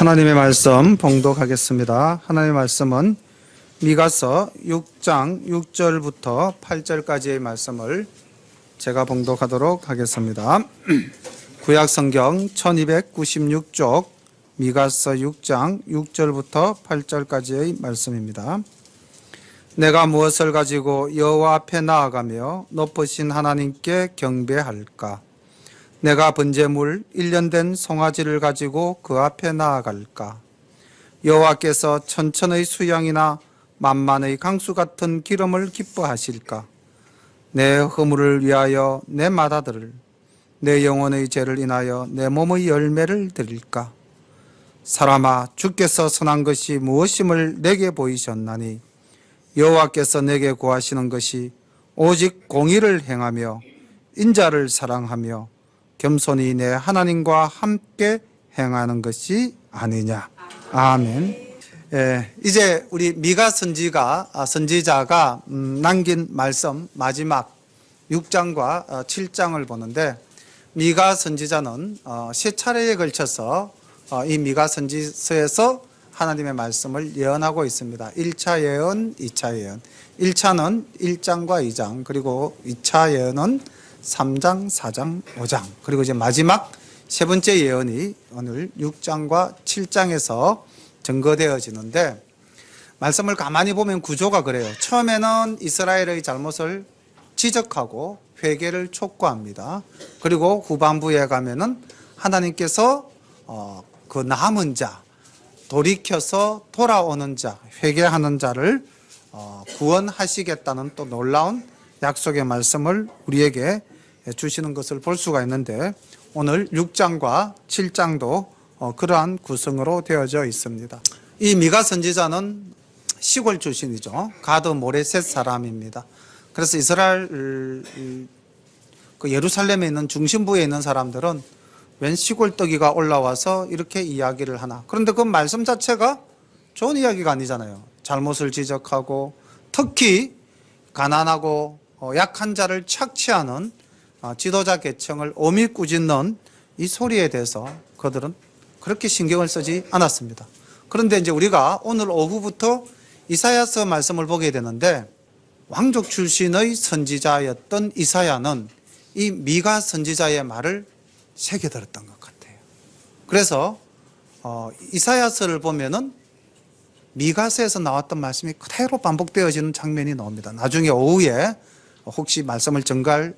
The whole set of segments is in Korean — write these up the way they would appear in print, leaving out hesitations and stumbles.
하나님의 말씀 봉독하겠습니다. 하나님의 말씀은 미가서 6장 6절부터 8절까지의 말씀을 제가 봉독하도록 하겠습니다. 구약성경 1296쪽 미가서 6장 6절부터 8절까지의 말씀입니다. 내가 무엇을 가지고 여호와 앞에 나아가며 높으신 하나님께 경배할까? 내가 번제물 1년 된 송아지를 가지고 그 앞에 나아갈까? 여호와께서 천천의 수양이나 만만의 강수 같은 기름을 기뻐하실까? 내 허물을 위하여 내 맏아들을, 내 영혼의 죄를 인하여 내 몸의 열매를 드릴까? 사람아, 주께서 선한 것이 무엇임을 내게 보이셨나니 여호와께서 내게 구하시는 것이 오직 공의를 행하며 인자를 사랑하며 겸손히 내 하나님과 함께 행하는 것이 아니냐. 아멘. 이제 우리 미가 선지자가 남긴 말씀 마지막 6장과 7장을 보는데, 미가 선지자는 세 차례에 걸쳐서 이 미가 선지서에서 하나님의 말씀을 예언하고 있습니다. 1차 예언, 2차 예언. 1차는 1장과 2장, 그리고 2차 예언은 3장, 4장, 5장, 그리고 이제 마지막 세 번째 예언이 오늘 6장과 7장에서 증거되어지는데, 말씀을 가만히 보면 구조가 그래요. 처음에는 이스라엘의 잘못을 지적하고 회개를 촉구합니다. 그리고 후반부에 가면은 하나님께서 그 남은 자, 돌이켜서 돌아오는 자, 회개하는 자를 구원하시겠다는 또 놀라운 약속의 말씀을 우리에게 주시는 것을 볼 수가 있는데, 오늘 6장과 7장도 그러한 구성으로 되어져 있습니다. 이 미가 선지자는 시골 출신이죠. 가드 모레셋 사람입니다. 그래서 이스라엘 그 예루살렘에 있는 중심부에 있는 사람들은 웬 시골떡이가 올라와서 이렇게 이야기를 하나. 그런데 그 말씀 자체가 좋은 이야기가 아니잖아요. 잘못을 지적하고 특히 가난하고 약한 자를 착취하는 지도자 계층을 오밀 꾸짖는 이 소리에 대해서 그들은 그렇게 신경을 쓰지 않았습니다. 그런데 이제 우리가 오늘 오후부터 이사야서 말씀을 보게 되는데, 왕족 출신의 선지자였던 이사야는 이 미가 선지자의 말을 새겨들었던 것 같아요. 그래서 이사야서를 보면은 미가서에서 나왔던 말씀이 그대로 반복되어지는 장면이 나옵니다. 나중에 오후에 혹시 말씀을 전갈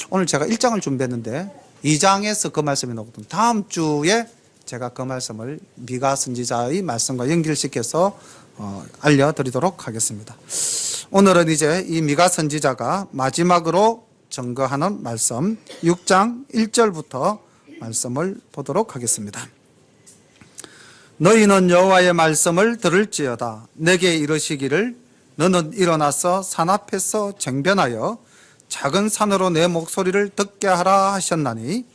오늘 제가 1장을 준비했는데 2장에서 그 말씀이 나오거든요. 다음 주에 제가 그 말씀을 미가 선지자의 말씀과 연결시켜서 알려드리도록 하겠습니다. 오늘은 이제 이 미가 선지자가 마지막으로 증거하는 말씀 6장 1절부터 말씀을 보도록 하겠습니다. 너희는 여호와의 말씀을 들을지어다. 내게 이르시기를 너는 일어나서 산 앞에서 쟁변하여 작은 산으로 내 목소리를 듣게 하라 하셨나니,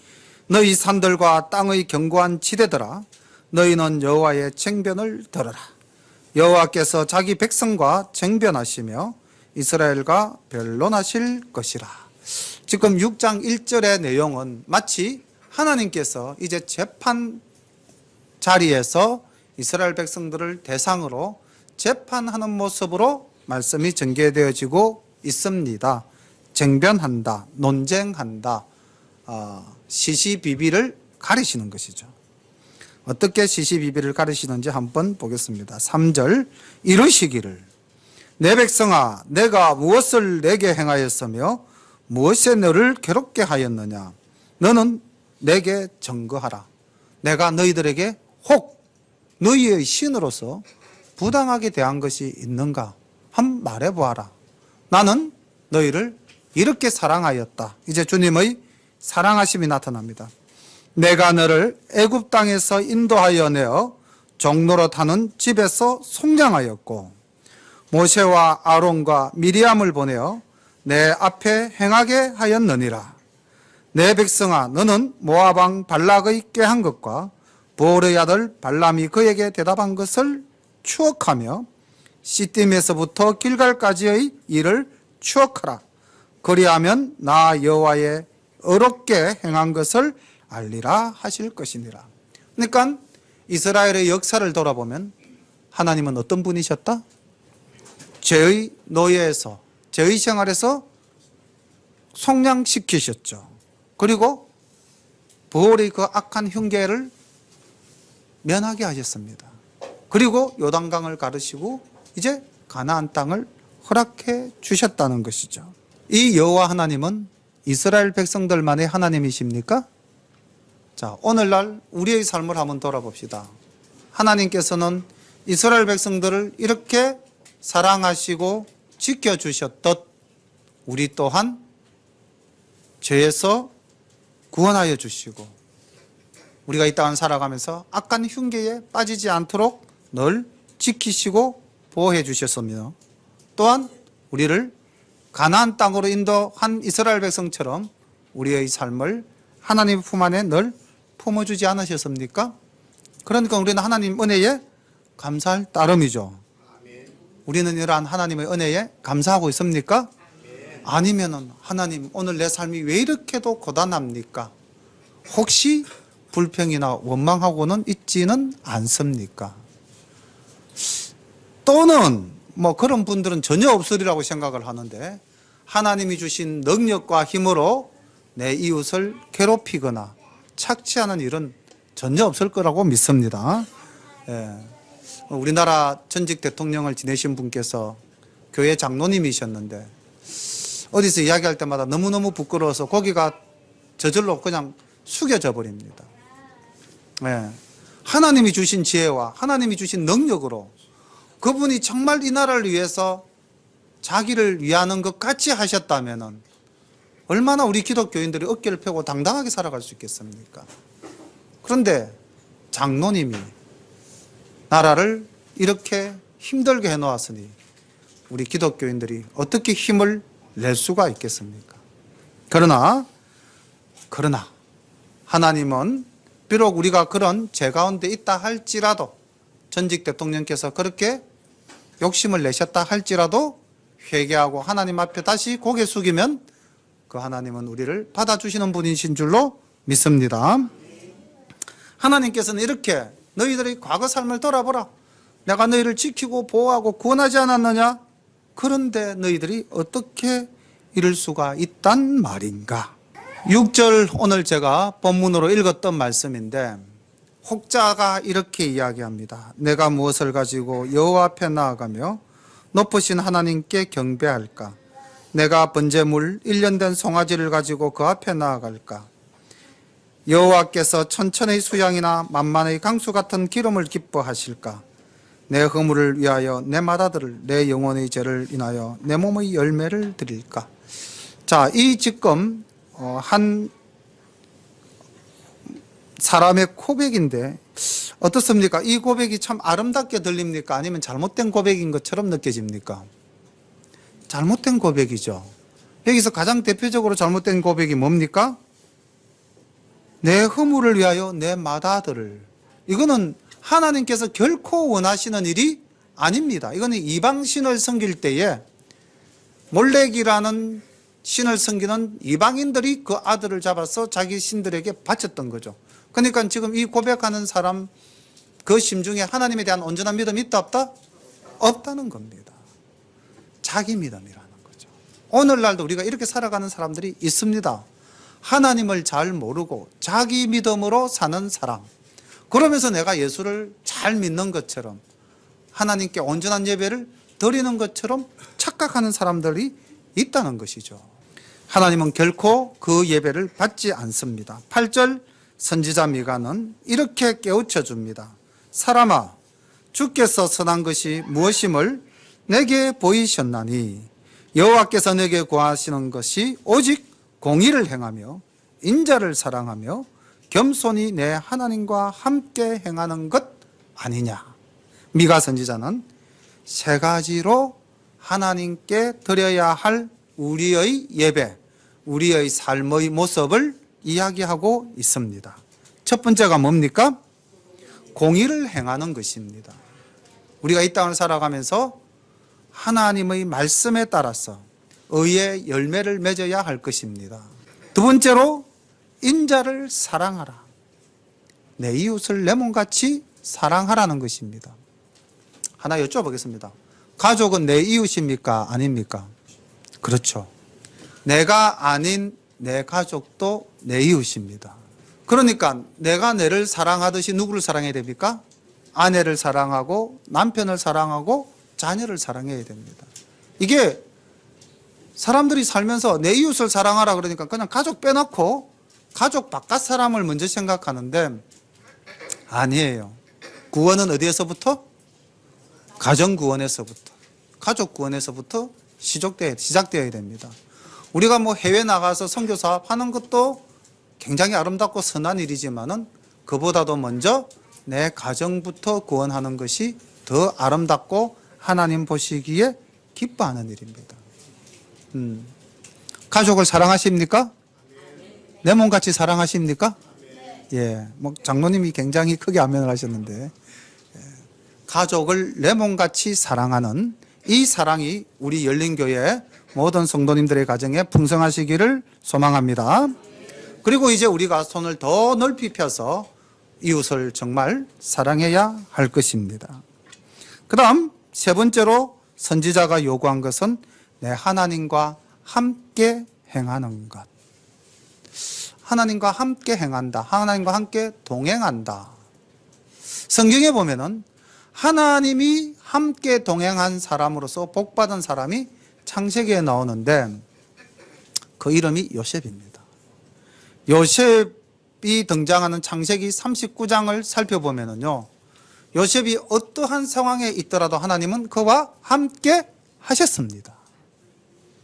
너희 산들과 땅의 견고한 지대들아, 너희는 여호와의 쟁변을 들으라. 여호와께서 자기 백성과 쟁변하시며 이스라엘과 변론하실 것이라. 지금 6장 1절의 내용은 마치 하나님께서 이제 재판 자리에서 이스라엘 백성들을 대상으로 재판하는 모습으로 말씀이 전개되어지고 있습니다. 쟁변한다, 논쟁한다, 시시비비를 가리시는 것이죠. 어떻게 시시비비를 가리시는지 한번 보겠습니다. 3절, 이르시기를 내 백성아, 내가 무엇을 내게 행하였으며 무엇에 너를 괴롭게 하였느냐? 너는 내게 증거하라. 내가 너희들에게 혹 너희의 신으로서 부당하게 대한 것이 있는가? 한번 말해보아라. 나는 너희를 이렇게 사랑하였다. 이제 주님의 사랑하심이 나타납니다. 내가 너를 애굽 땅에서 인도하여 내어 종로로 타는 집에서 속량하였고, 모세와 아론과 미리암을 보내어 내 앞에 행하게 하였느니라. 내 백성아, 너는 모압 왕 발락의 꾀한 것과 보올의 아들 발람이 그에게 대답한 것을 추억하며 시딤에서부터 길갈까지의 일을 추억하라. 그리하면 나 여호와의 어렵게 행한 것을 알리라 하실 것이니라. 그러니까 이스라엘의 역사를 돌아보면 하나님은 어떤 분이셨다? 죄의 노예에서, 죄의 생활에서 속량시키셨죠. 그리고 부활의 그 악한 흉계를 면하게 하셨습니다. 그리고 요단강을 가르시고 이제 가나안 땅을 허락해 주셨다는 것이죠. 이 여호와 하나님은 이스라엘 백성들만의 하나님이십니까? 자, 오늘날 우리의 삶을 한번 돌아봅시다. 하나님께서는 이스라엘 백성들을 이렇게 사랑하시고 지켜주셨듯 우리 또한 죄에서 구원하여 주시고 우리가 이 땅을 살아가면서 악한 흉계에 빠지지 않도록 늘 지키시고 보호해 주셨으며 또한 우리를 가나안 땅으로 인도한 이스라엘 백성처럼 우리의 삶을 하나님 품 안에 늘 품어주지 않으셨습니까? 그러니까 우리는 하나님 은혜에 감사할 따름이죠. 우리는 이러한 하나님의 은혜에 감사하고 있습니까? 아니면은 하나님 오늘 내 삶이 왜 이렇게도 고단합니까? 혹시 불평이나 원망하고는 있지는 않습니까? 또는 뭐 그런 분들은 전혀 없으리라고 생각을 하는데 하나님이 주신 능력과 힘으로 내 이웃을 괴롭히거나 착취하는 일은 전혀 없을 거라고 믿습니다. 예. 우리나라 전직 대통령을 지내신 분께서 교회 장로님이셨는데 어디서 이야기할 때마다 너무너무 부끄러워서 고개가 저절로 그냥 숙여져 버립니다. 예. 하나님이 주신 지혜와 하나님이 주신 능력으로 그분이 정말 이 나라를 위해서 자기를 위하는 것 같이 하셨다면 얼마나 우리 기독교인들이 어깨를 펴고 당당하게 살아갈 수 있겠습니까? 그런데 장로님이 나라를 이렇게 힘들게 해놓았으니 우리 기독교인들이 어떻게 힘을 낼 수가 있겠습니까? 그러나 하나님은 비록 우리가 그런 죄 가운데 있다 할지라도 전직 대통령께서 그렇게 욕심을 내셨다 할지라도 회개하고 하나님 앞에 다시 고개 숙이면 그 하나님은 우리를 받아주시는 분이신 줄로 믿습니다. 하나님께서는 이렇게 너희들의 과거 삶을 돌아보라. 내가 너희를 지키고 보호하고 구원하지 않았느냐? 그런데 너희들이 어떻게 이럴 수가 있단 말인가? 6절 오늘 제가 본문으로 읽었던 말씀인데 혹자가 이렇게 이야기합니다. 내가 무엇을 가지고 여호와 앞에 나아가며 높으신 하나님께 경배할까? 내가 번제물 1년 된 송아지를 가지고 그 앞에 나아갈까? 여호와께서 천천의 수양이나 만만의 강수 같은 기름을 기뻐하실까? 내 허물을 위하여 내 맏아들을 내 영혼의 죄를 인하여 내 몸의 열매를 드릴까? 자, 이 지금 한 사람의 고백인데 어떻습니까? 이 고백이 참 아름답게 들립니까? 아니면 잘못된 고백인 것처럼 느껴집니까? 잘못된 고백이죠. 여기서 가장 대표적으로 잘못된 고백이 뭡니까? 내 허물을 위하여 내 맏아들을. 이거는 하나님께서 결코 원하시는 일이 아닙니다. 이거는 이방신을 섬길 때에 몰렉이라는 신을 섬기는 이방인들이 그 아들을 잡아서 자기 신들에게 바쳤던 거죠. 그러니까 지금 이 고백하는 사람 그 심중에 하나님에 대한 온전한 믿음이 있다 없다? 없다는 겁니다. 자기 믿음이라는 거죠. 오늘날도 우리가 이렇게 살아가는 사람들이 있습니다. 하나님을 잘 모르고 자기 믿음으로 사는 사람. 그러면서 내가 예수를 잘 믿는 것처럼 하나님께 온전한 예배를 드리는 것처럼 착각하는 사람들이 있다는 것이죠. 하나님은 결코 그 예배를 받지 않습니다. 8절 선지자 미가는 이렇게 깨우쳐 줍니다. 사람아, 주께서 선한 것이 무엇임을 내게 보이셨나니 여호와께서 내게 구하시는 것이 오직 공의를 행하며 인자를 사랑하며 겸손히 내 하나님과 함께 행하는 것 아니냐. 미가 선지자는 세 가지로 하나님께 드려야 할 우리의 예배, 우리의 삶의 모습을 이야기하고 있습니다. 첫 번째가 뭡니까? 공의를 행하는 것입니다. 우리가 이 땅을 살아가면서 하나님의 말씀에 따라서 의의 열매를 맺어야 할 것입니다. 두 번째로 인자를 사랑하라. 내 이웃을 내 몸같이 사랑하라는 것입니다. 하나 여쭤보겠습니다. 가족은 내 이웃입니까? 아닙니까? 그렇죠. 내가 아닌 내 가족도 내 이웃입니다. 그러니까 내가 내를 사랑하듯이 누구를 사랑해야 됩니까? 아내를 사랑하고 남편을 사랑하고 자녀를 사랑해야 됩니다. 이게 사람들이 살면서 내 이웃을 사랑하라 그러니까 그냥 가족 빼놓고 가족 바깥 사람을 먼저 생각하는데 아니에요. 구원은 어디에서부터? 가정 구원에서부터, 가족 구원에서부터 시작되어야 됩니다. 우리가 뭐 해외 나가서 선교 사업하는 것도 굉장히 아름답고 선한 일이지만은 그보다도 먼저 내 가정부터 구원하는 것이 더 아름답고 하나님 보시기에 기뻐하는 일입니다. 가족을 사랑하십니까? 내 몸같이 사랑하십니까? 예, 뭐 장로님이 굉장히 크게 아멘을 하셨는데, 가족을 내 몸같이 사랑하는 이 사랑이 우리 열린교회 모든 성도님들의 가정에 풍성하시기를 소망합니다. 그리고 이제 우리가 손을 더 넓이 펴서 이웃을 정말 사랑해야 할 것입니다. 그 다음 세 번째로 선지자가 요구한 것은 내 하나님과 함께 행하는 것. 하나님과 함께 행한다. 하나님과 함께 동행한다. 성경에 보면은 하나님이 함께 동행한 사람으로서 복받은 사람이 창세기에 나오는데 그 이름이 요셉입니다. 요셉이 등장하는 창세기 39장을 살펴보면은요, 요셉이 어떠한 상황에 있더라도 하나님은 그와 함께 하셨습니다.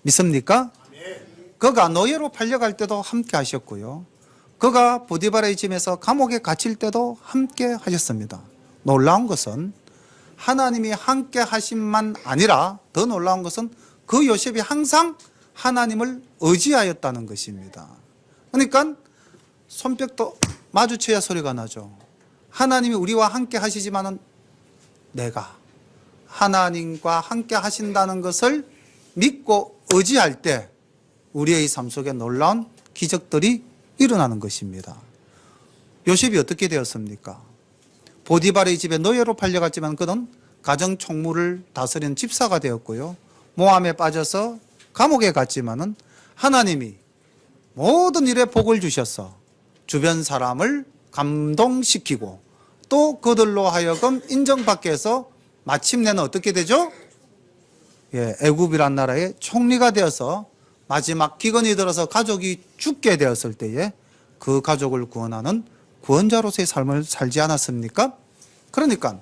믿습니까? 그가 노예로 팔려갈 때도 함께 하셨고요, 그가 보디바라의 집에서 감옥에 갇힐 때도 함께 하셨습니다. 놀라운 것은 하나님이 함께 하심만 아니라 더 놀라운 것은 그 요셉이 항상 하나님을 의지하였다는 것입니다. 그러니까 손뼉도 마주쳐야 소리가 나죠. 하나님이 우리와 함께 하시지만은 내가 하나님과 함께 하신다는 것을 믿고 의지할 때 우리의 삶 속에 놀라운 기적들이 일어나는 것입니다. 요셉이 어떻게 되었습니까? 보디발의 집에 노예로 팔려갔지만 그는 가정 총무를 다스리는 집사가 되었고요, 모함에 빠져서 감옥에 갔지만은 하나님이 모든 일에 복을 주셔서 주변 사람을 감동시키고 또 그들로 하여금 인정받게 해서 마침내는 어떻게 되죠? 애굽이란 나라의 총리가 되어서 마지막 기근이 들어서 가족이 죽게 되었을 때에 그 가족을 구원하는 구원자로서의 삶을 살지 않았습니까? 그러니까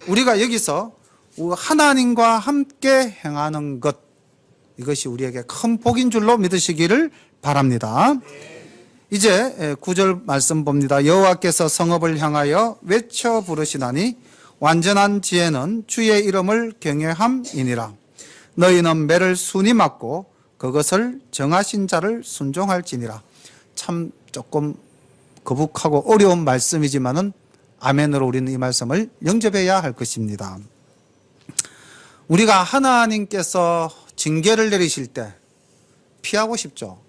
우리가 여기서 하나님과 함께 행하는 것, 이것이 우리에게 큰 복인 줄로 믿으시기를 바랍니다. 이제 9절 말씀 봅니다. 여호와께서 성읍을 향하여 외쳐 부르시나니 완전한 지혜는 주의 이름을 경외함이니라. 너희는 매를 순히 맞고 그것을 정하신 자를 순종할지니라. 참 조금 거북하고 어려운 말씀이지만은 아멘으로 우리는 이 말씀을 영접해야 할 것입니다. 우리가 하나님께서 징계를 내리실 때 피하고 싶죠.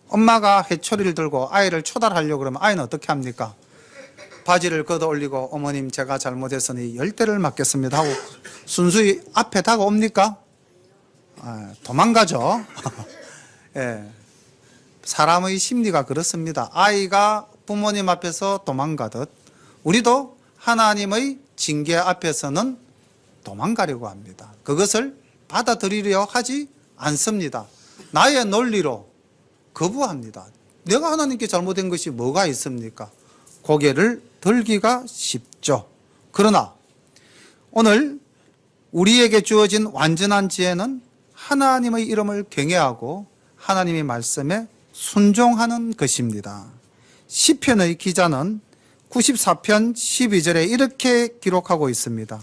엄마가 회초리를 들고 아이를 초달하려고 그러면 아이는 어떻게 합니까? 바지를 걷어 올리고 어머님 제가 잘못했으니 10대를 맞겠습니다 하고 순수히 앞에 다가옵니까? 도망가죠. 예. 사람의 심리가 그렇습니다. 아이가 부모님 앞에서 도망가듯 우리도 하나님의 징계 앞에서는 도망가려고 합니다. 그것을 받아들이려 하지 않습니다. 나의 논리로 거부합니다. 내가 하나님께 잘못된 것이 뭐가 있습니까? 고개를 들기가 쉽죠. 그러나 오늘 우리에게 주어진 완전한 지혜는 하나님의 이름을 경외하고 하나님의 말씀에 순종하는 것입니다. 시편의 기자는 94편 12절에 이렇게 기록하고 있습니다.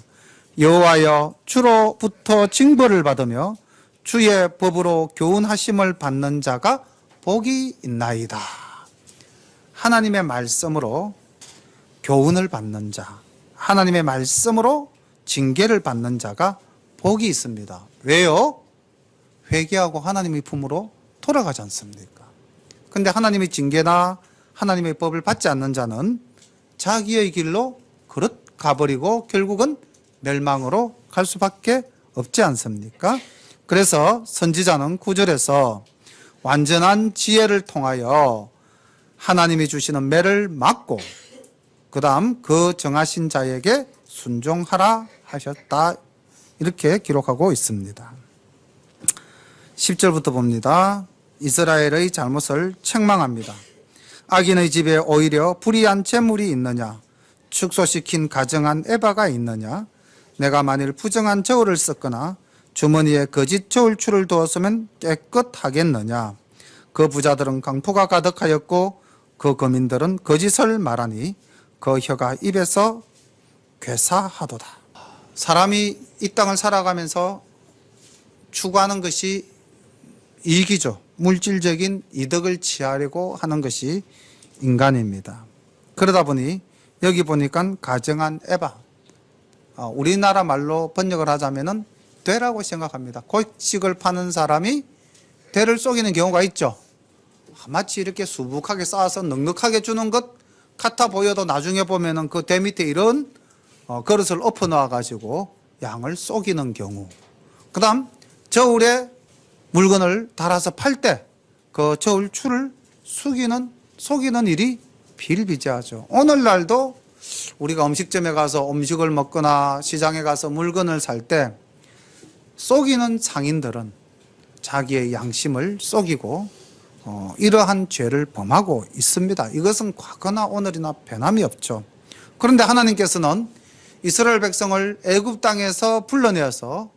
여호와여, 주로부터 징벌을 받으며 주의 법으로 교훈하심을 받는 자가 복이 있나이다. 하나님의 말씀으로 교훈을 받는 자, 하나님의 말씀으로 징계를 받는 자가 복이 있습니다. 왜요? 회개하고 하나님의 품으로 돌아가지 않습니까? 그런데 하나님의 징계나 하나님의 법을 받지 않는 자는 자기의 길로 가버리고 결국은 멸망으로 갈 수밖에 없지 않습니까? 그래서 선지자는 9절에서 완전한 지혜를 통하여 하나님이 주시는 매를 막고 그 다음 그 정하신 자에게 순종하라 하셨다, 이렇게 기록하고 있습니다. 10절부터 봅니다. 이스라엘의 잘못을 책망합니다. 악인의 집에 오히려 불의한 재물이 있느냐? 축소시킨 가정한 에바가 있느냐? 내가 만일 부정한 저울을 썼거나 주머니에 거짓 저울추를 두었으면 깨끗하겠느냐? 그 부자들은 강포가 가득하였고 그 거민들은 거짓을 말하니 그 혀가 입에서 괴사하도다. 사람이 이 땅을 살아가면서 추구하는 것이 이익이죠. 물질적인 이득을 취하려고 하는 것이 인간입니다. 그러다 보니 여기 보니까 가정한 에바, 우리나라 말로 번역을 하자면은 되라고 생각합니다. 곡식을 파는 사람이 되를 속이는 경우가 있죠. 마치 이렇게 수북하게 쌓아서 넉넉하게 주는 것 같아 보여도 나중에 보면은 그 대 밑에 이런 그릇을 엎어 놓아 가지고 양을 속이는 경우. 그 다음 저울에 물건을 달아서 팔 때 그 저울추를 속이는 일이 비일비재하죠. 오늘날도 우리가 음식점에 가서 음식을 먹거나 시장에 가서 물건을 살 때 속이는 상인들은 자기의 양심을 속이고 이러한 죄를 범하고 있습니다. 이것은 과거나 오늘이나 변함이 없죠. 그런데 하나님께서는 이스라엘 백성을 애굽 땅에서 불러내어서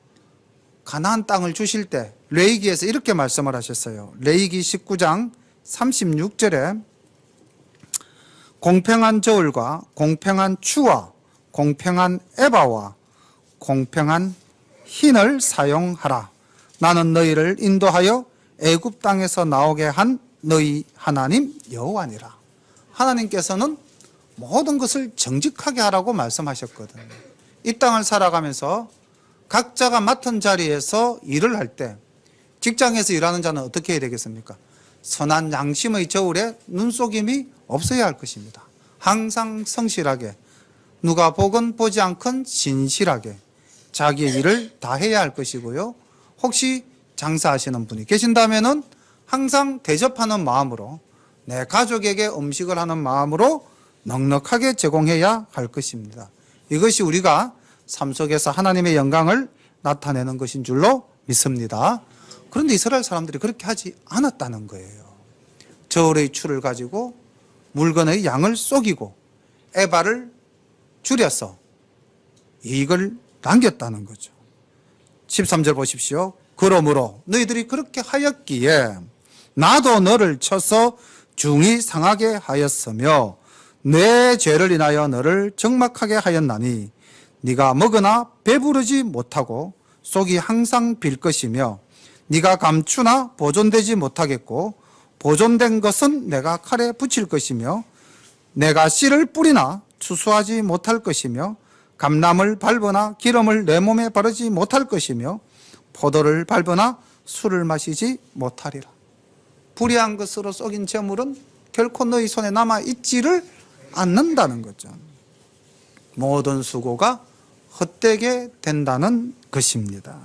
가나안 땅을 주실 때 레위기에서 이렇게 말씀을 하셨어요. 레위기 19장 36절에 공평한 저울과 공평한 추와 공평한 에바와 공평한 흰을 사용하라. 나는 너희를 인도하여 애굽 땅에서 나오게 한 너희 하나님 여호와니라. 하나님께서는 모든 것을 정직하게 하라고 말씀하셨거든요. 이 땅을 살아가면서 각자가 맡은 자리에서 일을 할 때 직장에서 일하는 자는 어떻게 해야 되겠습니까? 선한 양심의 저울에 눈속임이 없어야 할 것입니다. 항상 성실하게, 누가 보건 보지 않건 신실하게 자기의 일을 다 해야 할 것이고요. 혹시 장사하시는 분이 계신다면은 항상 대접하는 마음으로, 내 가족에게 음식을 하는 마음으로 넉넉하게 제공해야 할 것입니다. 이것이 우리가 삶 속에서 하나님의 영광을 나타내는 것인 줄로 믿습니다. 그런데 이스라엘 사람들이 그렇게 하지 않았다는 거예요. 저울의 추를 가지고 물건의 양을 속이고 에바를 줄여서 이익을 남겼다는 거죠. 13절 보십시오. 그러므로 너희들이 그렇게 하였기에 나도 너를 쳐서 중히 상하게 하였으며 내 죄를 인하여 너를 적막하게 하였나니 네가 먹으나 배부르지 못하고 속이 항상 빌 것이며 네가 감추나 보존되지 못하겠고 보존된 것은 내가 칼에 붙일 것이며 내가 씨를 뿌리나 추수하지 못할 것이며 감람을 밟으나 기름을 내 몸에 바르지 못할 것이며 포도를 밟으나 술을 마시지 못하리라. 불의한 것으로 속인 재물은 결코 너희 손에 남아있지를 않는다는 거죠. 모든 수고가 헛되게 된다는 것입니다.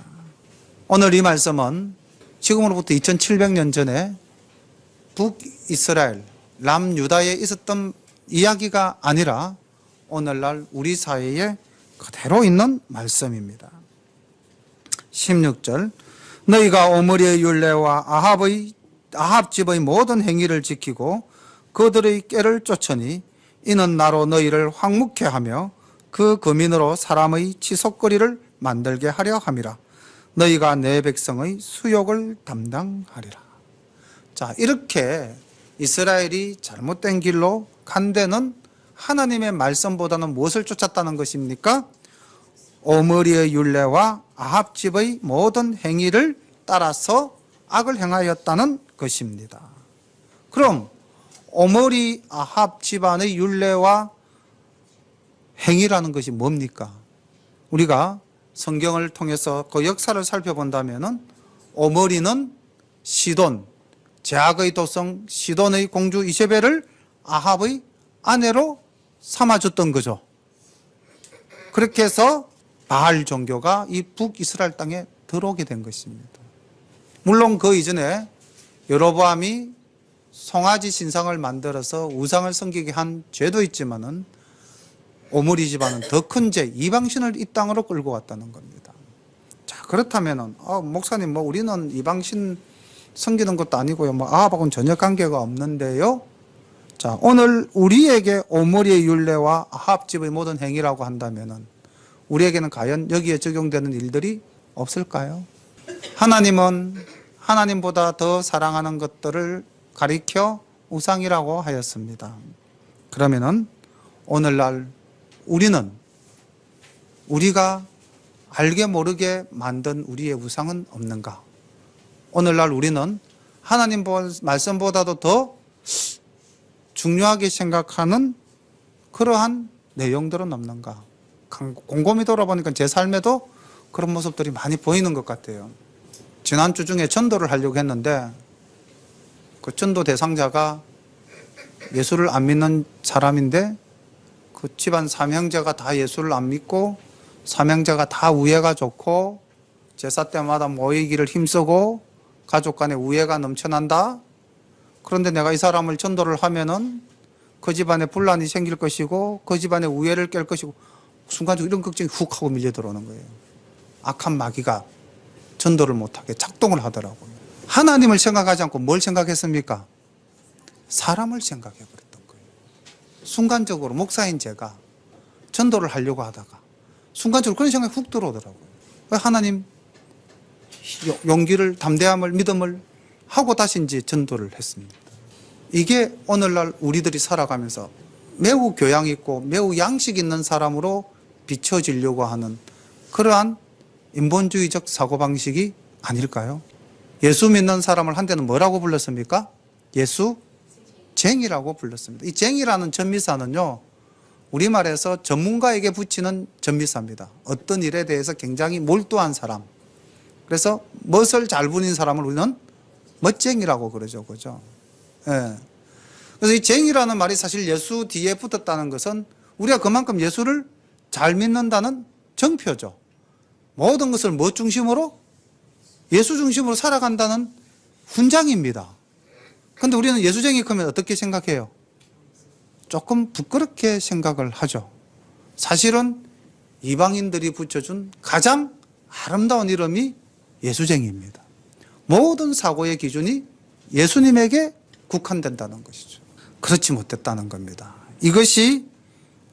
오늘 이 말씀은 지금으로부터 2700년 전에 북이스라엘, 남유다에 있었던 이야기가 아니라 오늘날 우리 사회에 그대로 있는 말씀입니다. 16절 너희가 오므리의 율례와 아합 집의 모든 행위를 지키고 그들의 꾀를 쫓으니 이는 나로 너희를 황묵케 하며 그 거민으로 사람의 치솟거리를 만들게 하려 함이라. 너희가 내 백성의 수욕을 담당하리라. 자, 이렇게 이스라엘이 잘못된 길로 간 데는 하나님의 말씀보다는 무엇을 쫓았다는 것입니까? 오므리의 율례와 아합 집의 모든 행위를 따라서 악을 행하였다는 것입니다. 그럼 오므리 아합 집안의 율례와 행위라는 것이 뭡니까? 우리가 성경을 통해서 그 역사를 살펴본다면은 오므리는 시돈, 제악의 도성 시돈의 공주 이세벨을 아합의 아내로 삼아줬던 거죠. 그렇게 해서 바알 종교가 이 북이스라엘 땅에 들어오게 된 것입니다. 물론 그 이전에 여로보암이 송아지 신상을 만들어서 우상을 섬기게 한 죄도 있지만은 오므리 집안은 더 큰 죄, 이방신을 이 땅으로 끌고 왔다는 겁니다. 자, 그렇다면은 목사님 뭐 우리는 이방신 섬기는 것도 아니고요, 뭐 아합하고는 전혀 관계가 없는데요. 자, 오늘 우리에게 오므리의 율례와 아합 집의 모든 행위라고 한다면은 우리에게는 과연 여기에 적용되는 일들이 없을까요? 하나님은 하나님보다 더 사랑하는 것들을 가리켜 우상이라고 하였습니다. 그러면은 오늘날 우리가 알게 모르게 만든 우리의 우상은 없는가? 오늘날 우리는 하나님 말씀보다도 더 중요하게 생각하는 그러한 내용들은 없는가? 곰곰이 돌아보니까 제 삶에도 그런 모습들이 많이 보이는 것 같아요. 지난주 중에 전도를 하려고 했는데 그 전도 대상자가 예수를 안 믿는 사람인데 그 집안 삼형제가 다 예수를 안 믿고 삼형제가 다 우애가 좋고 제사 때마다 모이기를 힘쓰고 가족 간에 우애가 넘쳐난다. 그런데 내가 이 사람을 전도를 하면은 그 집안에 분란이 생길 것이고 그 집안에 우애를 깰 것이고 순간적으로 이런 걱정이 훅 하고 밀려 들어오는 거예요. 악한 마귀가 전도를 못하게 작동을 하더라고요. 하나님을 생각하지 않고 뭘 생각했습니까? 사람을 생각해 버렸던 거예요. 순간적으로 목사인 제가 전도를 하려고 하다가 순간적으로 그런 생각이 훅 들어오더라고요. 하나님 용기를, 담대함을, 믿음을 하고 다시 이제 전도를 했습니다. 이게 오늘날 우리들이 살아가면서 매우 교양 있고 매우 양식 있는 사람으로 비춰지려고 하는 그러한 인본주의적 사고방식이 아닐까요? 예수 믿는 사람을 한때는 뭐라고 불렀습니까? 예수쟁이라고 불렀습니다. 이 쟁이라는 전미사는요, 우리말에서 전문가에게 붙이는 전미사입니다. 어떤 일에 대해서 굉장히 몰두한 사람. 그래서 멋을 잘 부린 사람을 우리는 멋쟁이라고 그러죠. 그죠? 예. 그래서 이 쟁이라는 말이 사실 예수 뒤에 붙었다는 것은 우리가 그만큼 예수를 잘 믿는다는 정표죠. 모든 것을 뭐 중심으로? 예수 중심으로 살아간다는 훈장입니다. 그런데 우리는 예수쟁이 크면 어떻게 생각해요? 조금 부끄럽게 생각을 하죠. 사실은 이방인들이 붙여준 가장 아름다운 이름이 예수쟁이입니다. 모든 사고의 기준이 예수님에게 국한된다는 것이죠. 그렇지 못했다는 겁니다. 이것이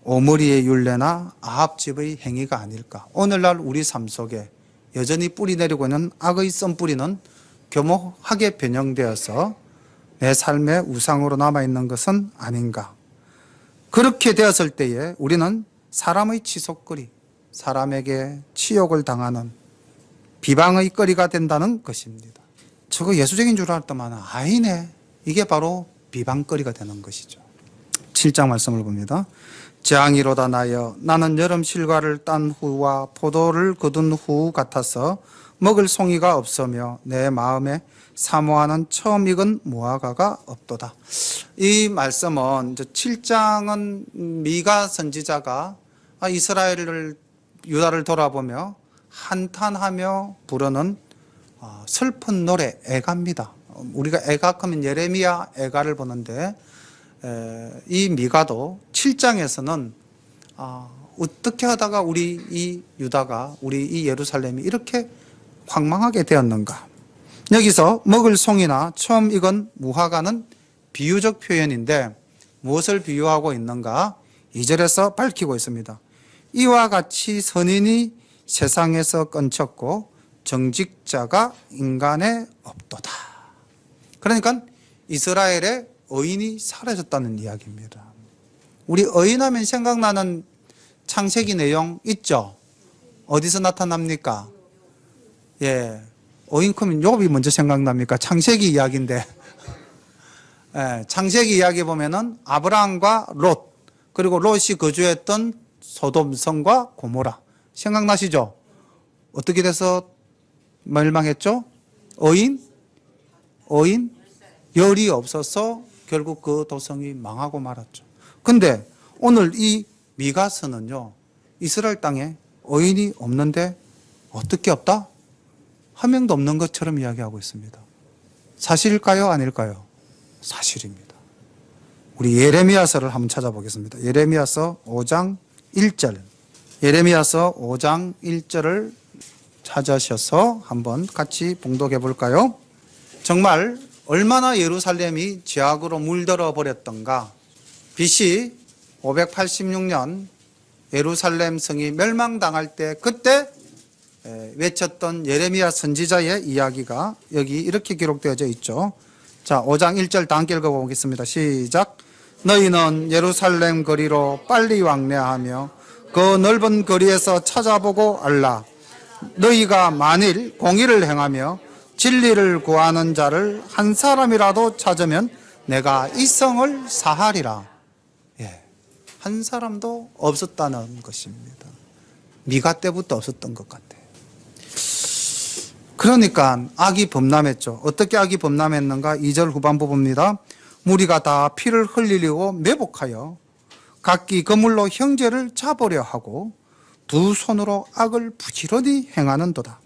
오므리의 율례나 아합집의 행위가 아닐까. 오늘날 우리 삶 속에 여전히 뿌리 내리고 있는 악의 썬뿌리는 교묘하게 변형되어서 내 삶의 우상으로 남아있는 것은 아닌가. 그렇게 되었을 때에 우리는 사람의 치솟거리, 사람에게 치욕을 당하는 비방의 거리가 된다는 것입니다. 저거 예수적인 줄 알았더만 아니네. 이게 바로 비방거리가 되는 것이죠. 7장 말씀을 봅니다. 재앙이로다 나여 나는 여름 실과를 딴 후와 포도를 거둔 후 같아서 먹을 송이가 없으며 내 마음에 사모하는 처음 익은 무화과가 없도다. 이 말씀은 7장은 미가 선지자가 이스라엘을 유다를 돌아보며 한탄하며 부르는 슬픈 노래 애가입니다. 우리가 애가 하면 예레미야 애가를 보는데 이 미가도 7장에서는 어떻게 하다가 우리 이 유다가 우리 이 예루살렘이 이렇게 황망하게 되었는가. 여기서 먹을 송이나 처음 익은 무화과는 비유적 표현인데 무엇을 비유하고 있는가? 2절에서 밝히고 있습니다. 이와 같이 선인이 세상에서 끊쳤고 정직자가 인간에 없도다. 그러니까 이스라엘의 의인이 사라졌다는 이야기입니다. 우리 의인하면 생각나는 창세기 내용 있죠? 어디서 나타납니까? 예, 의인 크면 욥이 먼저 생각납니까? 창세기 이야기인데 예, 창세기 이야기 보면은 아브라함과 롯, 그리고 롯이 거주했던 소돔성과 고모라 생각나시죠? 어떻게 돼서 멸망했죠? 의인 열이 없어서 결국 그 도성이 망하고 말았죠. 근데 오늘 이 미가서는요, 이스라엘 땅에 의인이 없는데 어떻게 없다? 한 명도 없는 것처럼 이야기하고 있습니다. 사실일까요? 아닐까요? 사실입니다. 우리 예레미야서를 한번 찾아보겠습니다. 예레미야서 5장 1절. 예레미야서 5장 1절을 찾으셔서 한번 같이 봉독해 볼까요? 정말 얼마나 예루살렘이 죄악으로 물들어 버렸던가. BC 586년 예루살렘 성이 멸망당할 때 그때 외쳤던 예레미야 선지자의 이야기가 여기 이렇게 기록되어져 있죠. 자, 5장 1절 다 함께 읽어보겠습니다. 시작. 너희는 예루살렘 거리로 빨리 왕래하며 그 넓은 거리에서 찾아보고 알라. 너희가 만일 공의를 행하며 진리를 구하는 자를 한 사람이라도 찾으면 내가 이 성을 사하리라. 예, 한 사람도 없었다는 것입니다. 미가 때부터 없었던 것 같아요. 그러니까 악이 범람했죠. 어떻게 악이 범람했는가? 2절 후반부 봅니다. 무리가 다 피를 흘리려고 매복하여 각기 그물로 형제를 잡으려 하고 두 손으로 악을 부지런히 행하는도다.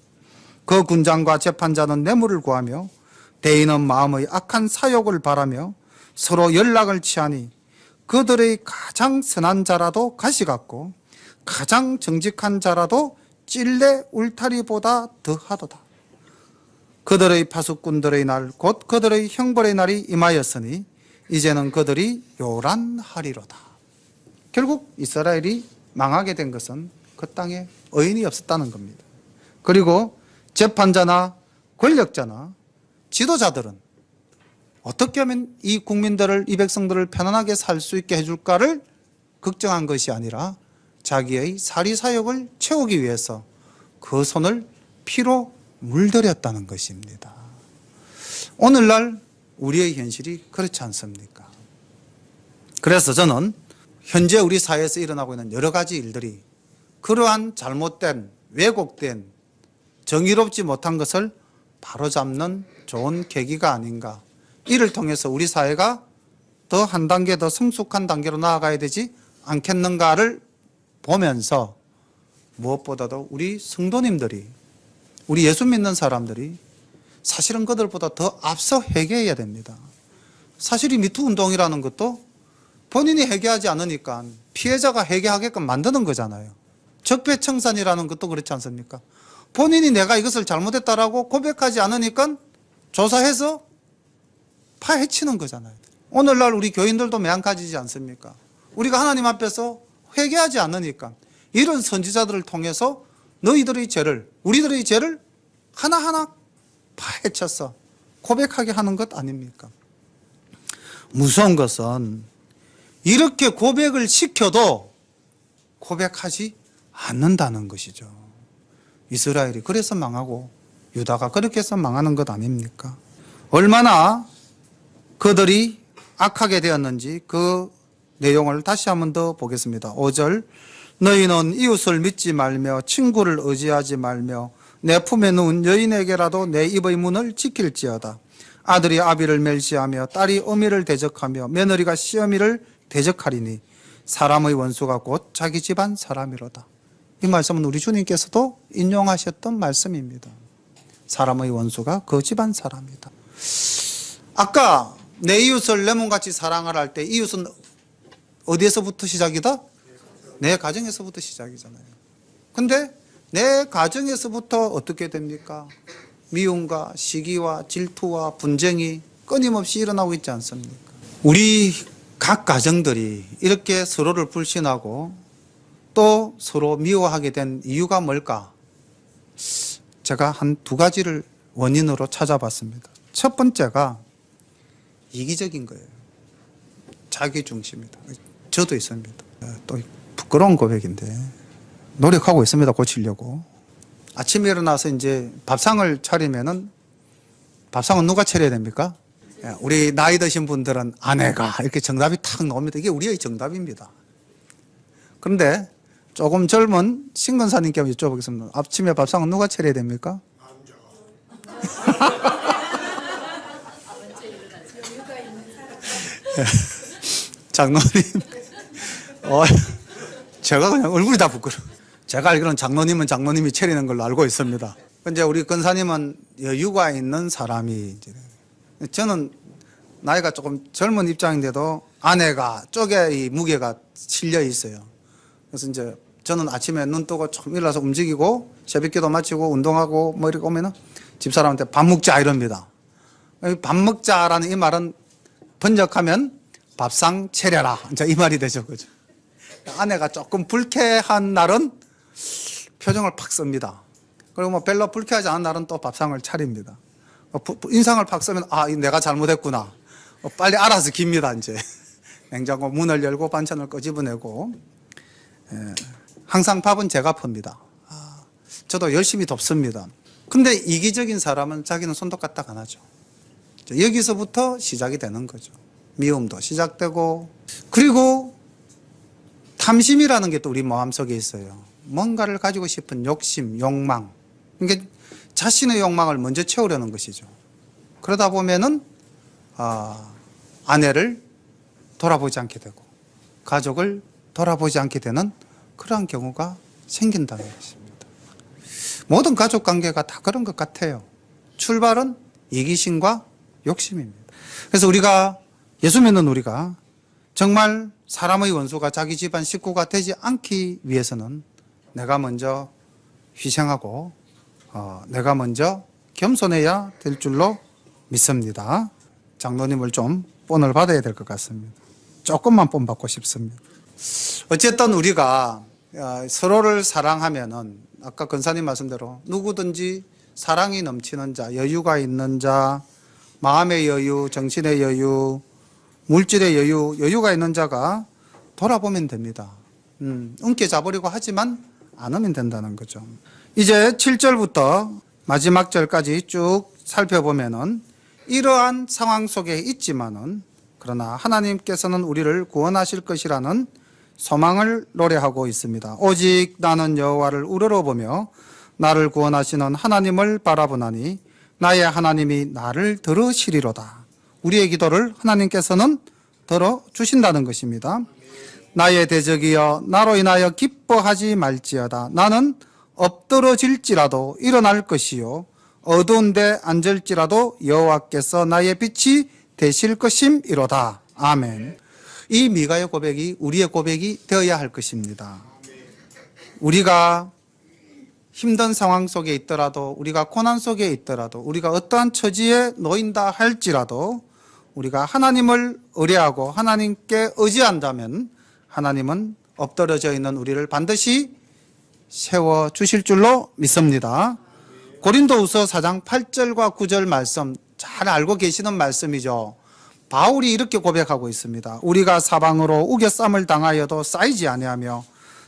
그 군장과 재판자는 뇌물을 구하며 대인은 마음의 악한 사욕을 바라며 서로 연락을 취하니 그들의 가장 선한 자라도 가시같고 가장 정직한 자라도 찔레 울타리보다 더하도다. 그들의 파수꾼들의 날 곧 그들의 형벌의 날이 임하였으니 이제는 그들이 요란하리로다. 결국 이스라엘이 망하게 된 것은 그 땅에 의인이 없었다는 겁니다. 그리고 재판자나 권력자나 지도자들은 어떻게 하면 이 국민들을, 이 백성들을 편안하게 살 수 있게 해줄까를 걱정한 것이 아니라 자기의 사리사욕을 채우기 위해서 그 손을 피로 물들였다는 것입니다. 오늘날 우리의 현실이 그렇지 않습니까? 그래서 저는 현재 우리 사회에서 일어나고 있는 여러 가지 일들이 그러한 잘못된, 왜곡된, 정의롭지 못한 것을 바로잡는 좋은 계기가 아닌가. 이를 통해서 우리 사회가 더 한 단계 더 성숙한 단계로 나아가야 되지 않겠는가를 보면서 무엇보다도 우리 성도님들이, 우리 예수 믿는 사람들이 사실은 그들보다 더 앞서 회개해야 됩니다. 사실 이 미투 운동이라는 것도 본인이 회개하지 않으니까 피해자가 회개하게끔 만드는 거잖아요. 적폐청산이라는 것도 그렇지 않습니까? 본인이 내가 이것을 잘못했다라고 고백하지 않으니까 조사해서 파헤치는 거잖아요. 오늘날 우리 교인들도 매한가지지 않습니까? 우리가 하나님 앞에서 회개하지 않으니까 이런 선지자들을 통해서 너희들의 죄를, 우리들의 죄를 하나하나 파헤쳐서 고백하게 하는 것 아닙니까? 무서운 것은 이렇게 고백을 시켜도 고백하지 않는다는 것이죠. 이스라엘이 그래서 망하고 유다가 그렇게 해서 망하는 것 아닙니까? 얼마나 그들이 악하게 되었는지 그 내용을 다시 한번 더 보겠습니다. 5절. 너희는 이웃을 믿지 말며 친구를 의지하지 말며 내 품에 누운 여인에게라도 내 입의 문을 지킬지어다. 아들이 아비를 멸시하며 딸이 어미를 대적하며 며느리가 시어미를 대적하리니 사람의 원수가 곧 자기 집안 사람이로다. 이 말씀은 우리 주님께서도 인용하셨던 말씀입니다. 사람의 원수가 그 집안 사람이다. 아까 내 이웃을 내 몸같이 사랑하라 할 때 이웃은 어디에서부터 시작이다? 내 가정에서부터 시작이잖아요. 근데 내 가정에서부터 어떻게 됩니까? 미움과 시기와 질투와 분쟁이 끊임없이 일어나고 있지 않습니까? 우리 각 가정들이 이렇게 서로를 불신하고 또 서로 미워하게 된 이유가 뭘까? 제가 한 두 가지를 원인으로 찾아봤습니다. 첫 번째가 이기적인 거예요. 자기 중심이다. 저도 있습니다. 또 부끄러운 고백인데 노력하고 있습니다. 고치려고. 아침에 일어나서 이제 밥상을 차리면은 밥상은 누가 차려야 됩니까? 우리 나이 드신 분들은 아내가 이렇게 정답이 탁 나옵니다. 이게 우리의 정답입니다. 그런데 조금 젊은 신건사님께 여쭤보겠습니다. 아침에 밥상은 누가 차려야 됩니까? 장로님, 제가 그냥 얼굴이 다 부끄러워. 제가 알기로는 장로님은 장로님이 차리는 걸로 알고 있습니다. 근데 우리 권사님은 여유가 있는 사람이, 저는 나이가 조금 젊은 입장인데도 아내가 쪽에 이 무게가 실려 있어요. 그래서 이제 저는 아침에 눈 뜨고 좀 일어나서 움직이고 새벽기도 마치고 운동하고 뭐 이렇게 오면은 집사람한테 밥 먹자 이럽니다. 밥 먹자라는 이 말은 번역하면 밥상 차려라, 이제 이 말이 되죠, 그죠? 아내가 조금 불쾌한 날은 표정을 팍 씁니다. 그리고 뭐 별로 불쾌하지 않은 날은 또 밥상을 차립니다. 인상을 팍 쓰면 내가 잘못했구나. 빨리 알아서 깁니다. 이제 냉장고 문을 열고 반찬을 끄집어내고, 항상 밥은 제가 풉니다. 저도 열심히 돕습니다. 근데 이기적인 사람은 자기는 손도 까딱 안 하죠. 여기서부터 시작이 되는 거죠. 미움도 시작되고, 그리고 탐심이라는 게 또 우리 마음속에 있어요. 뭔가를 가지고 싶은 욕심, 욕망. 그러니까 자신의 욕망을 먼저 채우려는 것이죠. 그러다 보면은 아내를 돌아보지 않게 되고 가족을 돌아보지 않게 되는 그러한 경우가 생긴다는 것입니다. 모든 가족 관계가 다 그런 것 같아요. 출발은 이기심과 욕심입니다. 그래서 우리가, 예수 믿는 우리가 정말 사람의 원수가 자기 집안 식구가 되지 않기 위해서는 내가 먼저 희생하고 내가 먼저 겸손해야 될 줄로 믿습니다. 장로님을 좀 본을 받아야 될 것 같습니다. 조금만 본 받고 싶습니다. 어쨌든 우리가 서로를 사랑하면은 아까 권사님 말씀대로 누구든지 사랑이 넘치는 자, 여유가 있는 자, 마음의 여유, 정신의 여유, 물질의 여유가 있는 자가 돌아보면 됩니다. 움켜 잡으려고 하지만 않으면 된다는 거죠. 이제 7절부터 마지막 절까지 쭉 살펴보면은 이러한 상황 속에 있지만은 그러나 하나님께서는 우리를 구원하실 것이라는 소망을 노래하고 있습니다. 오직 나는 여호와를 우러러보며 나를 구원하시는 하나님을 바라보나니 나의 하나님이 나를 들으시리로다. 우리의 기도를 하나님께서는 들어주신다는 것입니다. 나의 대적이여 나로 인하여 기뻐하지 말지어다. 나는 엎드러질지라도 일어날 것이요 어두운 데 앉을지라도 여호와께서 나의 빛이 되실 것임이로다. 아멘. 이 미가의 고백이 우리의 고백이 되어야 할 것입니다. 우리가 힘든 상황 속에 있더라도, 우리가 고난 속에 있더라도, 우리가 어떠한 처지에 놓인다 할지라도 우리가 하나님을 의뢰하고 하나님께 의지한다면 하나님은 엎드러져 있는 우리를 반드시 세워주실 줄로 믿습니다. 고린도후서 4장 8절과 9절 말씀 잘 알고 계시는 말씀이죠. 바울이 이렇게 고백하고 있습니다. 우리가 사방으로 우겨쌈을 당하여도 쌓이지 아니하며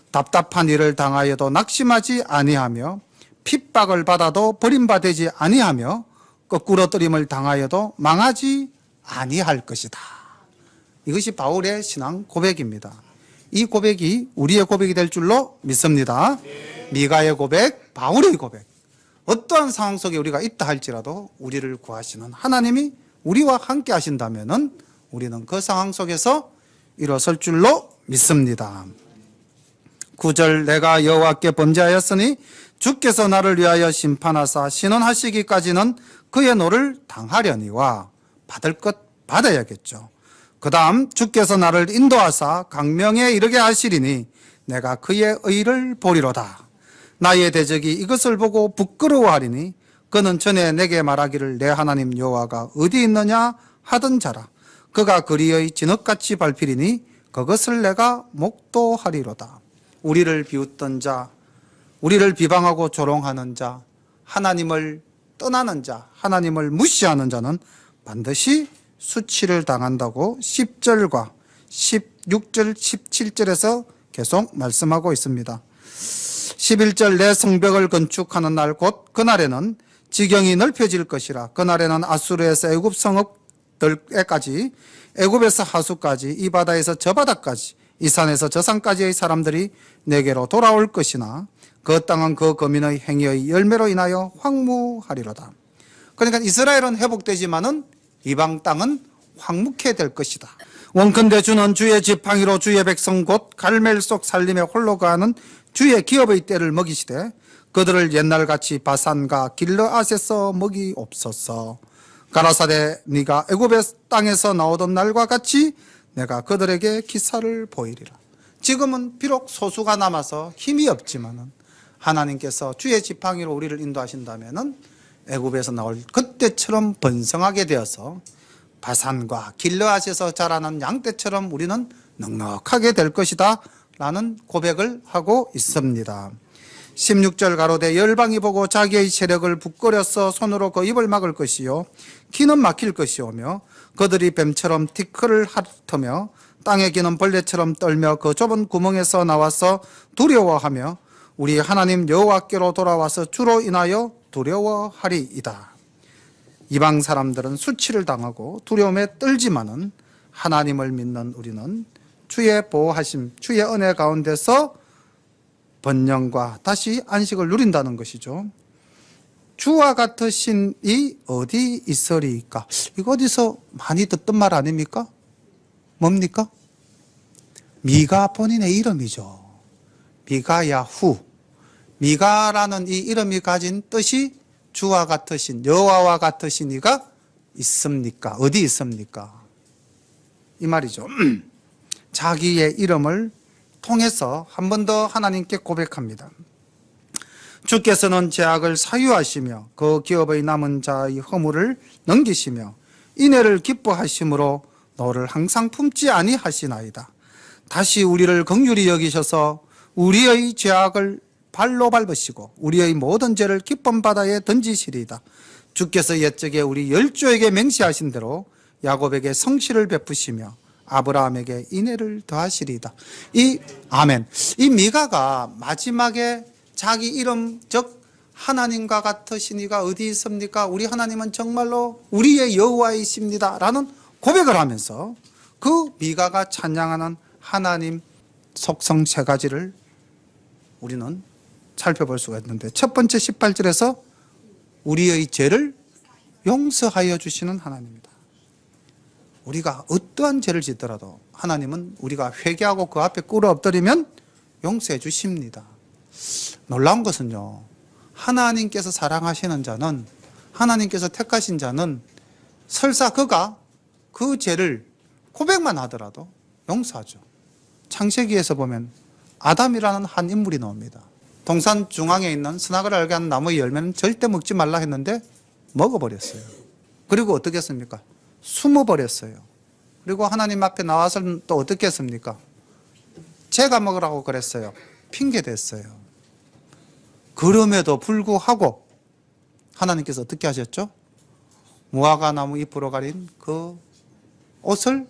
답답한 일을 당하여도 낙심하지 아니하며 핍박을 받아도 버림받지 아니하며 거꾸러뜨림을 당하여도 망하지 아니할 것이다. 이것이 바울의 신앙 고백입니다. 이 고백이 우리의 고백이 될 줄로 믿습니다. 미가의 고백, 바울의 고백. 어떠한 상황 속에 우리가 있다 할지라도 우리를 구하시는 하나님이 우리와 함께 하신다면은 우리는 그 상황 속에서 일어설 줄로 믿습니다. 9절 내가 여호와께 범죄하였으니 주께서 나를 위하여 심판하사 신원하시기까지는 그의 노를 당하려니와 받을 것 받아야겠죠. 그 다음 주께서 나를 인도하사 강명에 이르게 하시리니 내가 그의 의를 보리로다. 나의 대적이 이것을 보고 부끄러워하리니 그는 전에 내게 말하기를 내 하나님 여호와가 어디 있느냐 하던 자라. 그가 그리의 진흙같이 밟히리니 그것을 내가 목도하리로다. 우리를 비웃던 자, 우리를 비방하고 조롱하는 자, 하나님을 떠나는 자, 하나님을 무시하는 자는 반드시 수치를 당한다고 10절과 16절, 17절에서 계속 말씀하고 있습니다. 11절 내 성벽을 건축하는 날 곧 그날에는 지경이 넓혀질 것이라. 그날에는 아수르에서 애굽 성읍들에까지, 애굽에서 하수까지, 이 바다에서 저 바다까지, 이 산에서 저 산까지의 사람들이 내게로 돌아올 것이나 그 땅은 그 거민의 행위의 열매로 인하여 황무하리로다. 그러니까 이스라엘은 회복되지만은 이방 땅은 황무케 될 것이다. 원컨대 주는 주의 지팡이로 주의 백성 곧 갈멜 속 살림에 홀로 거하는 주의 기업의 때를 먹이시되 그들을 옛날같이 바산과 길르앗에서 먹이옵소서. 가라사대 네가 애굽의 땅에서 나오던 날과 같이 내가 그들에게 기사를 보이리라. 지금은 비록 소수가 남아서 힘이 없지만은 하나님께서 주의 지팡이로 우리를 인도하신다면은 애굽에서 나올 그때처럼 번성하게 되어서 바산과 길르앗에서 자라는 양떼처럼 우리는 넉넉하게 될 것이다 라는 고백을 하고 있습니다. 16절 가로되 열방이 보고 자기의 세력을 부끄려서 손으로 그 입을 막을 것이요 키는 막힐 것이오며 그들이 뱀처럼 티끌을 핥으며 땅에 기는 벌레처럼 떨며 그 좁은 구멍에서 나와서 두려워하며 우리 하나님 여호와께로 돌아와서 주로 인하여 두려워하리이다. 이방 사람들은 수치를 당하고 두려움에 떨지만은 하나님을 믿는 우리는 주의 보호하심, 주의 은혜 가운데서 번영과 다시 안식을 누린다는 것이죠. 주와 같으신이 어디 있으리까? 이거 어디서 많이 듣던 말 아닙니까? 뭡니까? 미가 본인의 이름이죠. 미가야후. 미가라는 이 이름이 가진 뜻이 주와 같으신, 여호와와 같으신 이가 있습니까? 어디 있습니까? 이 말이죠. 자기의 이름을 통해서 한 번 더 하나님께 고백합니다. 주께서는 죄악을 사유하시며 그 기업의 남은 자의 허물을 넘기시며 인애를 기뻐하심으로 너를 항상 품지 아니하시나이다. 다시 우리를 긍휼히 여기셔서 우리의 죄악을 발로 밟으시고 우리의 모든 죄를 깊은 바다에 던지시리이다. 주께서 옛적에 우리 열조에게 맹세하신 대로 야곱에게 성실을 베푸시며 아브라함에게 인애를 더하시리이다. 아멘. 이 미가가 마지막에 자기 이름 즉 하나님과 같으신 이가 어디 있습니까? 우리 하나님은 정말로 우리의 여호와이십니다 라는 고백을 하면서 그 미가가 찬양하는 하나님 속성 세 가지를 우리는 살펴볼 수가 있는데, 첫 번째 18절에서 우리의 죄를 용서하여 주시는 하나님입니다. 우리가 어떠한 죄를 짓더라도 하나님은 우리가 회개하고 그 앞에 꿇어 엎드리면 용서해 주십니다. 놀라운 것은요, 하나님께서 사랑하시는 자는, 하나님께서 택하신 자는 설사 그가 그 죄를 고백만 하더라도 용서하죠. 창세기에서 보면 아담이라는 한 인물이 나옵니다. 동산 중앙에 있는 선악을 알게 하는 나무의 열매는 절대 먹지 말라 했는데 먹어버렸어요. 그리고 어떻게 했습니까? 숨어버렸어요. 그리고 하나님 앞에 나와서는 또 어떻게 했습니까? 제가 먹으라고 그랬어요. 핑계댔어요. 그럼에도 불구하고 하나님께서 어떻게 하셨죠? 무화과 나무 잎으로 가린 그 옷을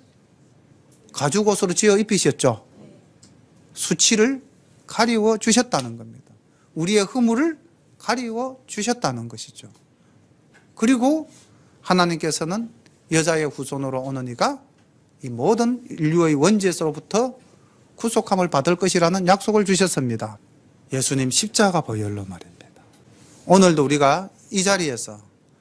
가죽옷으로 지어 입히셨죠. 수치를 가리워 주셨다는 겁니다. 우리의 허물을 가리워 주셨다는 것이죠. 그리고 하나님께서는 여자의 후손으로 오는 이가 이 모든 인류의 원죄에서로부터 구속함을 받을 것이라는 약속을 주셨습니다. 예수님 십자가 보혈로 말입니다. 오늘도 우리가 이 자리에서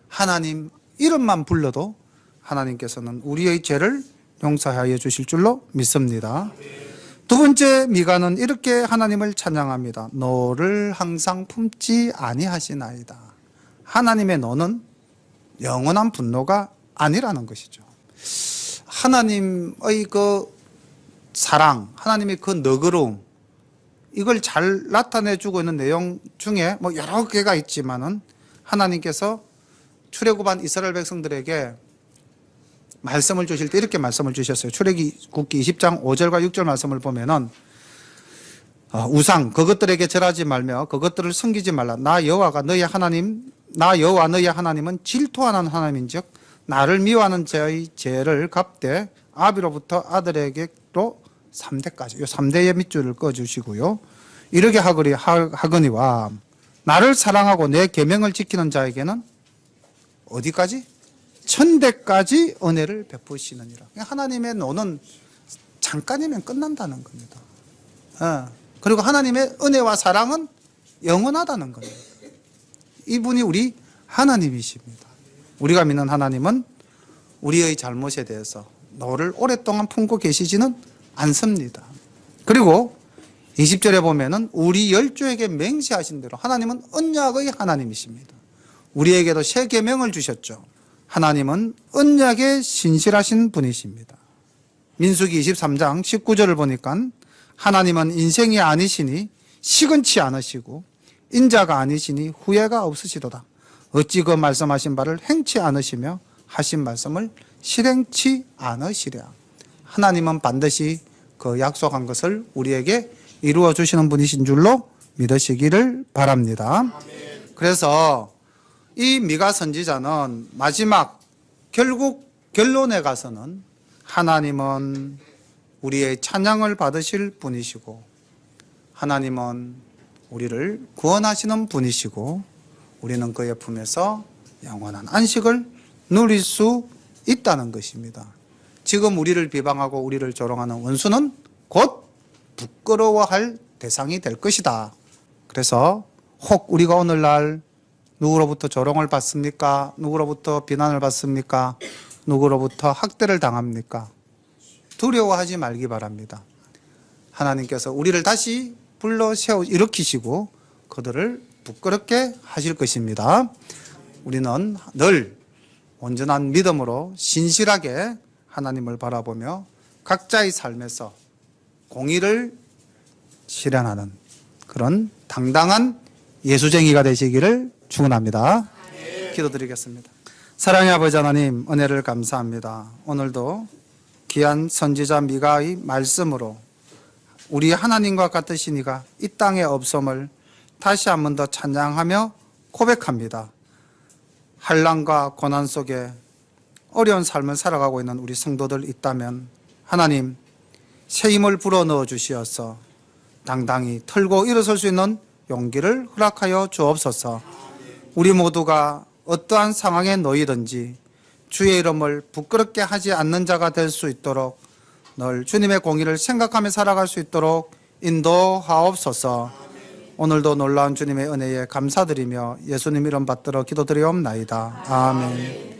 하나님 이름만 불러도 하나님께서는 우리의 죄를 용서하여 주실 줄로 믿습니다. 두 번째 미가는 이렇게 하나님을 찬양합니다. 너를 항상 품지 아니하시나이다. 하나님의 너는 영원한 분노가 아니라는 것이죠. 하나님의 그 사랑, 하나님의 그 너그러움, 이걸 잘 나타내주고 있는 내용 중에 뭐 여러 개가 있지만은 하나님께서 출애굽한 이스라엘 백성들에게 말씀을 주실 때 이렇게 말씀을 주셨어요. 출애굽기 20장 5절과 6절 말씀을 보면은 우상 그것들에게 절하지 말며 그것들을 섬기지 말라. 나 여호와 너희 하나님은 질투하는 하나님인즉 나를 미워하는 자의 죄를 갚되 아비로부터 아들에게로 3대까지, 이 3대의 밑줄을 꺼주시고요. 이렇게 하거니와 나를 사랑하고 내 계명을 지키는 자에게는 어디까지? 천대까지 은혜를 베푸시느니라. 하나님의 노는 잠깐이면 끝난다는 겁니다. 그리고 하나님의 은혜와 사랑은 영원하다는 겁니다. 이분이 우리 하나님이십니다. 우리가 믿는 하나님은 우리의 잘못에 대해서 너를 오랫동안 품고 계시지는 않습니다. 그리고 20절에 보면은 우리 열조에게 맹세하신 대로 하나님은 언약의 하나님이십니다. 우리에게도 새 계명을 주셨죠. 하나님은 언약에 신실하신 분이십니다. 민수기 23장 19절을 보니까 하나님은 인생이 아니시니 시근치 않으시고 인자가 아니시니 후회가 없으시도다. 어찌 그 말씀하신 바를 행치 않으시며 하신 말씀을 실행치 않으시랴. 하나님은 반드시 그 약속한 것을 우리에게 이루어 주시는 분이신 줄로 믿으시기를 바랍니다. 그래서 이 미가 선지자는 마지막 결국 결론에 가서는 하나님은 우리의 찬양을 받으실 분이시고 하나님은 우리를 구원하시는 분이시고 우리는 그의 품에서 영원한 안식을 누릴 수 있다는 것입니다. 지금 우리를 비방하고 우리를 조롱하는 원수는 곧 부끄러워할 대상이 될 것이다. 그래서 혹 우리가 오늘날 누구로부터 조롱을 받습니까? 누구로부터 비난을 받습니까? 누구로부터 학대를 당합니까? 두려워하지 말기 바랍니다. 하나님께서 우리를 다시 불러 세워 일으키시고 그들을 부끄럽게 하실 것입니다. 우리는 늘 온전한 믿음으로 신실하게 하나님을 바라보며 각자의 삶에서 공의를 실현하는 그런 당당한 예수쟁이가 되시기를 축원합니다. 기도드리겠습니다. 사랑의 아버지 하나님, 은혜를 감사합니다. 오늘도 귀한 선지자 미가의 말씀으로 우리 하나님과 같으신 이가 이 땅에 없음을 다시 한 번 더 찬양하며 고백합니다. 환난과 고난 속에 어려운 삶을 살아가고 있는 우리 성도들 있다면 하나님 새 힘을 불어넣어 주시어서 당당히 털고 일어설 수 있는 용기를 허락하여 주옵소서. 우리 모두가 어떠한 상황에 놓이든지 주의 이름을 부끄럽게 하지 않는 자가 될 수 있도록 늘 주님의 공의를 생각하며 살아갈 수 있도록 인도하옵소서. 오늘도 놀라운 주님의 은혜에 감사드리며 예수님 이름 받들어 기도드리옵나이다. 아멘.